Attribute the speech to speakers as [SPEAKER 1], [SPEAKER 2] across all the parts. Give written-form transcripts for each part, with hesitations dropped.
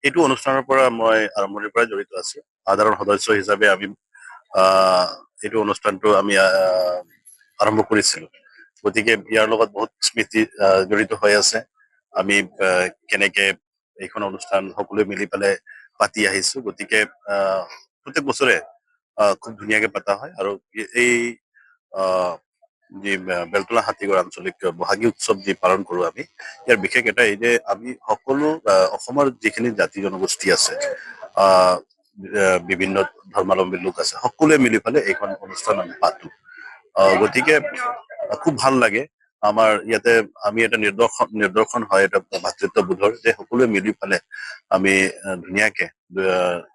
[SPEAKER 1] এইটো অনুষ্ঠানৰ পৰা মই আৰম্ভণিৰ পৰা জড়িত আছো। সাধাৰণ সদস্য হিচাপে আমি আহ, এইটো অনুষ্ঠানটো আমি আৰম্ভ কৰিছিলো। গতিকে ইয়াৰ লগত বহুত স্মৃতি জড়িত হৈ আছে। আমি কেনেকে এইখন অনুষ্ঠান সকলোৱে মিলি পেলাই পাতি আহিছো। গতিকে প্ৰত্যেক বছৰে খুব ধুনীয়াকে পতা হয় আৰু এই আহ, যি বেলতলা হাতীগড় আঞ্চলিক বহাগী উৎসৱ যি পালন কৰো আমি, ইয়াৰ বিশেষ এটা এই যে আমি সকলো অসমৰ যিখিনি জাতি জনগোষ্ঠী আছে, আহ বিভিন্ন ধৰ্মাৱলম্বী লোক আছে, সকলোৱে মিলি পেলাই এইখন অনুষ্ঠান আমি পাতো। গতিকে খুব ভাল লাগে। আমাৰ ইয়াতে আমি এটা নিদৰ্শন হয় এটা ভাতৃত্ববোধৰ, যে সকলোৱে মিলি পেলাই আমি ধুনীয়াকে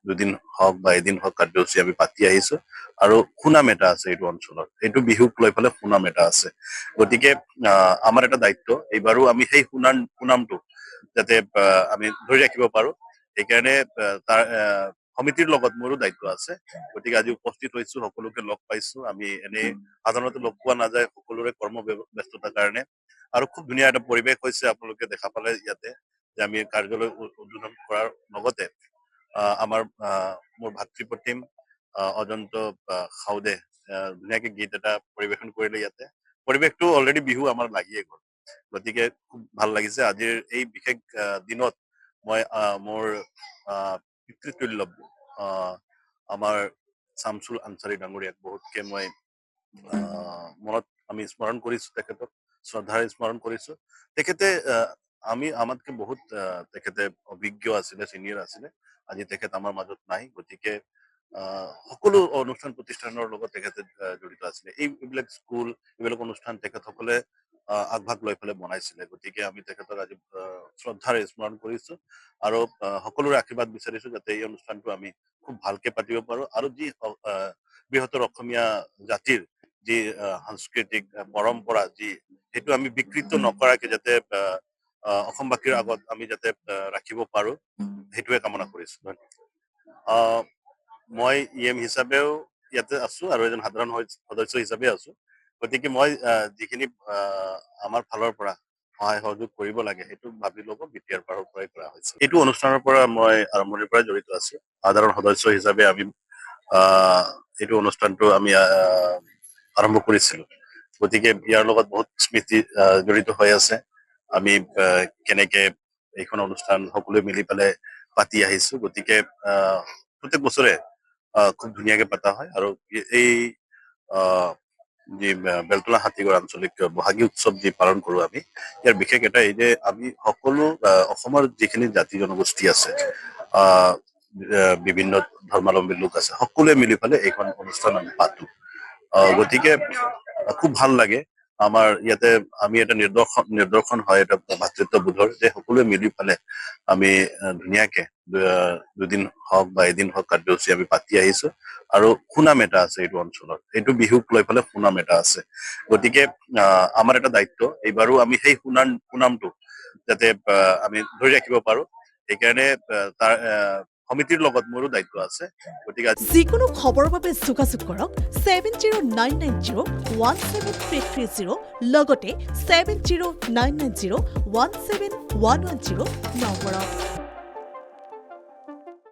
[SPEAKER 1] দুদিন হওক বা এদিন হওক কাৰ্যসূচী আমি পাতি আহিছো। আৰু সুনাম এটা আছে এইটো অঞ্চলত, এইটো বিহুক লৈ পেলাই সুনাম এটা আছে। গতিকে আমাৰ এটা দায়িত্ব, এইবাৰো আমি সেই সুনামটো যাতে আমি ধৰি ৰাখিব পাৰো, সেইকাৰণে তাৰ সমিতিৰ লগত মোৰো দায়িত্ব আছে। গতিকে আজি উপস্থিত হৈছো, সকলোকে লগ পাইছো। আমি এনেই সাধাৰণতে লগ পোৱা নাযায় সকলোৰে কৰ্ম ব্যস্ততাৰ কাৰণে। আৰু খুব ধুনীয়া এটা পৰিৱেশ হৈছে, আপোনালোকে দেখা পালে ইয়াতে যে আমি কাৰ্যালয় উদ্বোধন কৰাৰ লগতে আমাৰ মোৰ ভাতৃপ্ৰতিম অজন্ত খাউদে ধুনীয়াকে গীত এটা পৰিৱেশন কৰিলে ইয়াতে। পৰিৱেশটো অলৰেডি বিহু আমাৰ লাগিয়ে গ'ল। গতিকে খুব ভাল লাগিছে। আজিৰ এই বিশেষ দিনত মই মোৰ পিতৃতুল্য আমাৰ শামছুল আনচাৰী ডাঙৰীয়াক বহুতকে মই মনত আমি স্মৰণ কৰিছো, তেখেতক শ্ৰদ্ধাৰে স্মৰণ কৰিছো। তেখেতে আমাতকে বহুত তেখেতে অভিজ্ঞ আছিলে, চিনিয়ৰ আছিলে। আজি তেখেত আমাৰ মাজত নাই। গতিকে সকলো অনুষ্ঠান প্ৰতিষ্ঠানৰ লগত তেখেতে জড়িত আছিলে। এইবিলাক স্কুল, এইবিলাক অনুষ্ঠান তেখেতসকলে আগভাগ লৈ পেলাই বনাইছিলে। গতিকে আমি তেখেতক আজি শ্ৰদ্ধাৰে স্মৰণ কৰিছো আৰু সকলোৰে আশীৰ্বাদ বিচাৰিছো যাতে এই অনুষ্ঠানটো আমি খুব ভালকে পাতিব পাৰো। আৰু যি বৃহত্তৰ অসমীয়া জাতিৰ যি সাংস্কৃতিক পৰম্পৰা, সেইটো আমি বিকৃত নকৰাকে যাতে অসমবাসীৰ আগত আমি যাতে ৰাখিব পাৰো, সেইটোৱে কামনা কৰিছো। ধন্যবাদ। মই EM হিচাপেও ইয়াতে আছো আৰু এজন সাধাৰণ সদস্য হিচাপে আছো। গতিকে মই যিখিনি আমাৰ ফালৰ পৰা সহায় সহযোগ কৰিব লাগে সেইটো ভাবি ল'ব বিটিআৰ পাৰৰ পৰাই কৰা হৈছে। এইটো অনুষ্ঠানৰ পৰা মই আৰম্ভণিৰ পৰা জড়িত আছো। সাধাৰণ সদস্য হিচাপে আমি এইটো অনুষ্ঠানটো আমি আৰম্ভ কৰিছিলো। গতিকে ইয়াৰ লগত বহুত স্মৃতি জড়িত হৈ আছে। আমি কেনেকে এইখন অনুষ্ঠান সকলোৱে মিলি পেলাই পাতি আহিছো। গতিকে প্ৰত্যেক বছৰে খুব ধুনীয়াকে পতা হয় আৰু এই যি বেলতলা হাতীগড় আঞ্চলিক বহাগী উৎসৱ যি পালন কৰো আমি, ইয়াৰ বিশেষ এটা এই যে আমি সকলো অসমৰ যিখিনি জাতি জনগোষ্ঠী আছে, বিভিন্ন ধৰ্মাৱলম্বী লোক আছে, সকলোৱে মিলি পেলাই এইখন অনুষ্ঠান আমি পাতো। গতিকে খুব ভাল লাগে। আমাৰ ইয়াতে আমি এটা নিদৰ্শন হয় এটা ভাতৃত্ববোধৰ, যে সকলোৱে মিলি পেলাই আমি ধুনীয়াকে দুদিন হওক বা এদিন হওক কাৰ্যসূচী আমি পাতি আহিছো। আৰু সুনাম এটা আছে এইটো অঞ্চলত, এইটো বিহুক লৈ পেলাই সুনাম এটা আছে। গতিকে আমাৰ এটা দায়িত্ব, এইবাৰো আমি সেই সুনামটো যাতে আমি ধৰি ৰাখিব পাৰো, সেইকাৰণে তাৰ সমিতিৰ লগত মোৰো দায়িত্ব আছে। গতিকে
[SPEAKER 2] যিকোনো খবৰৰ বাবে যোগাযোগ কৰক 7099017330 লগতে 7099017110 নম্বৰত।